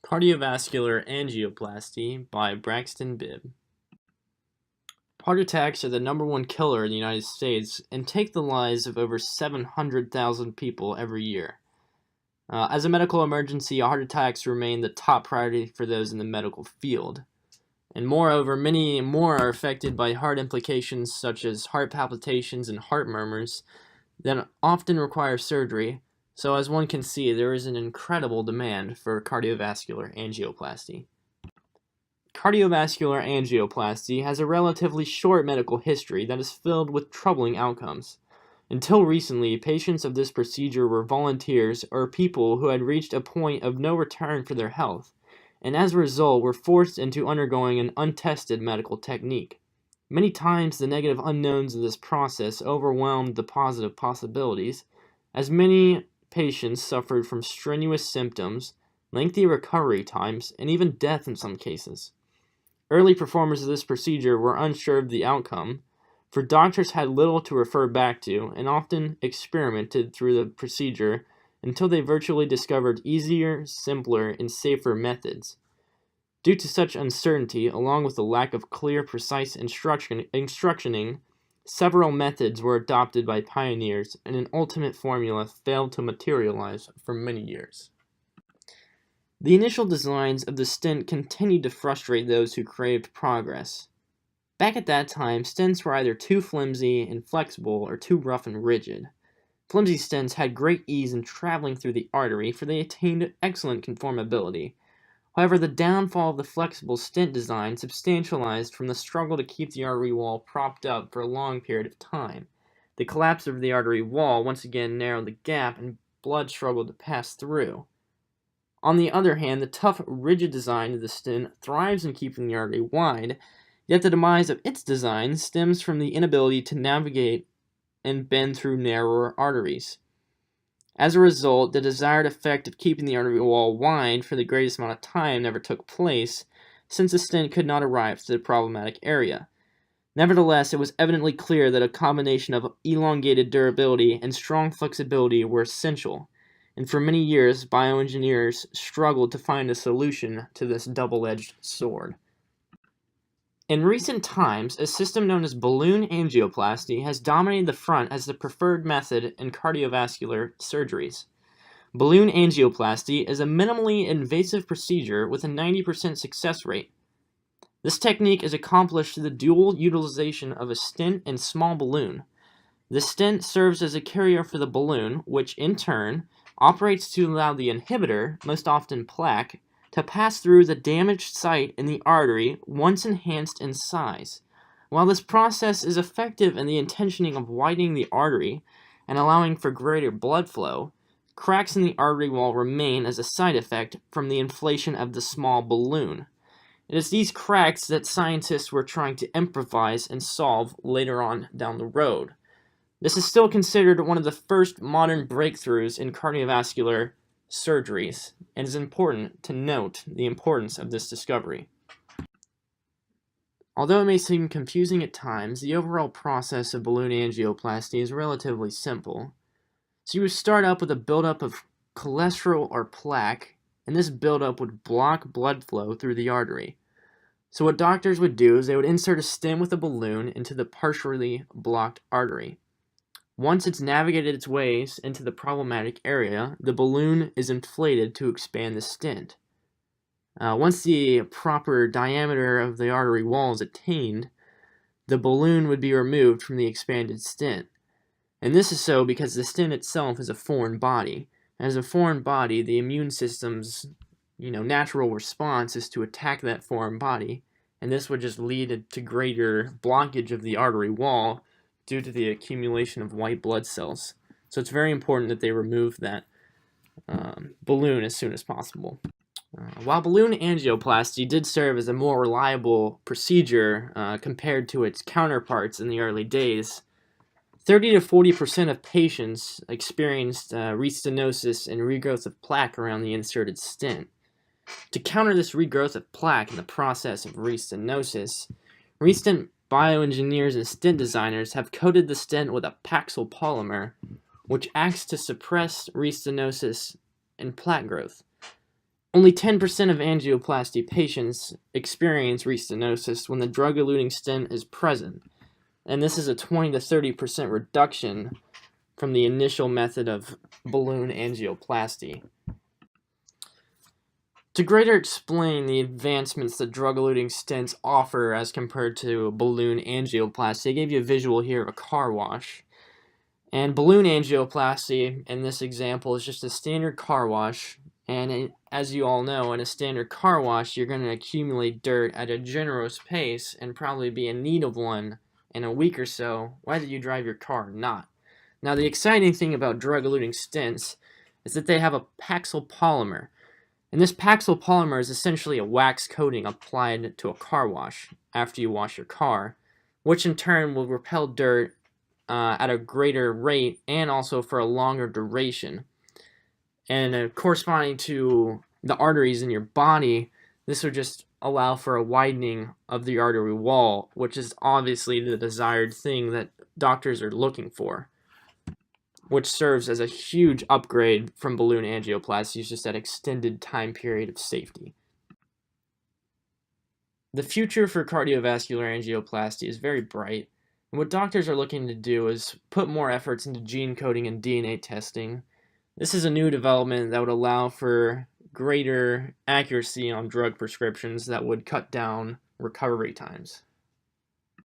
Cardiovascular Angioplasty by Braxton Bibb. Heart attacks are the #1 killer in the United States and take the lives of over 700,000 people every year. As a medical emergency, heart attacks remain the top priority for those in the medical field. And moreover, many more are affected by heart implications such as heart palpitations and heart murmurs that often require surgery. So as one can see, there is an incredible demand for cardiovascular angioplasty. Cardiovascular angioplasty has a relatively short medical history that is filled with troubling outcomes. Until recently, patients of this procedure were volunteers or people who had reached a point of no return for their health, and as a result were forced into undergoing an untested medical technique. Many times the negative unknowns of this process overwhelmed the positive possibilities, as many patients suffered from strenuous symptoms, lengthy recovery times, and even death in some cases. Early performers of this procedure were unsure of the outcome, for doctors had little to refer back to and often experimented through the procedure until they virtually discovered easier, simpler, and safer methods. Due to such uncertainty, along with the lack of clear, precise instructioning, several methods were adopted by pioneers, and an ultimate formula failed to materialize for many years. The initial designs of the stent continued to frustrate those who craved progress. Back at that time, stents were either too flimsy and flexible or too rough and rigid. Flimsy stents had great ease in traveling through the artery, for they attained excellent conformability. However, the downfall of the flexible stent design substantialized from the struggle to keep the artery wall propped up for a long period of time. The collapse of the artery wall once again narrowed the gap, and blood struggled to pass through. On the other hand, the tough, rigid design of the stent thrives in keeping the artery wide, yet the demise of its design stems from the inability to navigate and bend through narrower arteries. As a result, the desired effect of keeping the artery wall wide for the greatest amount of time never took place, since the stent could not arrive to the problematic area. Nevertheless, it was evidently clear that a combination of elongated durability and strong flexibility were essential, and for many years, bioengineers struggled to find a solution to this double-edged sword. In recent times, a system known as balloon angioplasty has dominated the front as the preferred method in cardiovascular surgeries. Balloon angioplasty is a minimally invasive procedure with a 90% success rate. This technique is accomplished through the dual utilization of a stent and small balloon. The stent serves as a carrier for the balloon, which in turn operates to allow the inhibitor, most often plaque, to pass through the damaged site in the artery once enhanced in size. While this process is effective in the intentioning of widening the artery and allowing for greater blood flow, cracks in the artery wall remain as a side effect from the inflation of the small balloon. It is these cracks that scientists were trying to improvise and solve later on down the road. This is still considered one of the first modern breakthroughs in cardiovascular surgeries, and it is important to note the importance of this discovery. Although it may seem confusing at times, the overall process of balloon angioplasty is relatively simple. So you would start up with a buildup of cholesterol or plaque, and this buildup would block blood flow through the artery. So what doctors would do is they would insert a stent with a balloon into the partially blocked artery. Once it's navigated its ways into the problematic area, the balloon is inflated to expand the stent. Once the proper diameter of the artery wall is attained, the balloon would be removed from the expanded stent. And this is so because the stent itself is a foreign body. As a foreign body, the immune system's natural response is to attack that foreign body, and this would just lead to greater blockage of the artery wall due to the accumulation of white blood cells. So it's very important that they remove that balloon as soon as possible. While balloon angioplasty did serve as a more reliable procedure compared to its counterparts in the early days, 30 to 40% of patients experienced restenosis and regrowth of plaque around the inserted stent. To counter this regrowth of plaque in the process of restenosis, restent bioengineers and stent designers have coated the stent with a Paxil polymer, which acts to suppress restenosis and plaque growth. Only 10% of angioplasty patients experience restenosis when the drug-eluting stent is present, and this is a 20 to 30% reduction from the initial method of balloon angioplasty. To greater explain the advancements that drug-eluting stents offer as compared to balloon angioplasty, I gave you a visual here of a car wash. And balloon angioplasty, in this example, is just a standard car wash. And as you all know, in a standard car wash, you're going to accumulate dirt at a generous pace and probably be in need of one in a week or so, whether you drive your car or not. Now, the exciting thing about drug-eluting stents is that they have a Paxil polymer. And this Paxil polymer is essentially a wax coating applied to a car wash after you wash your car, which in turn will repel dirt at a greater rate and also for a longer duration. And corresponding to the arteries in your body, this would just allow for a widening of the artery wall, which is obviously the desired thing that doctors are looking for, which serves as a huge upgrade from balloon angioplasty, just that extended time period of safety. The future for cardiovascular angioplasty is very bright. And what doctors are looking to do is put more efforts into gene coding and DNA testing. This is a new development that would allow for greater accuracy on drug prescriptions that would cut down recovery times.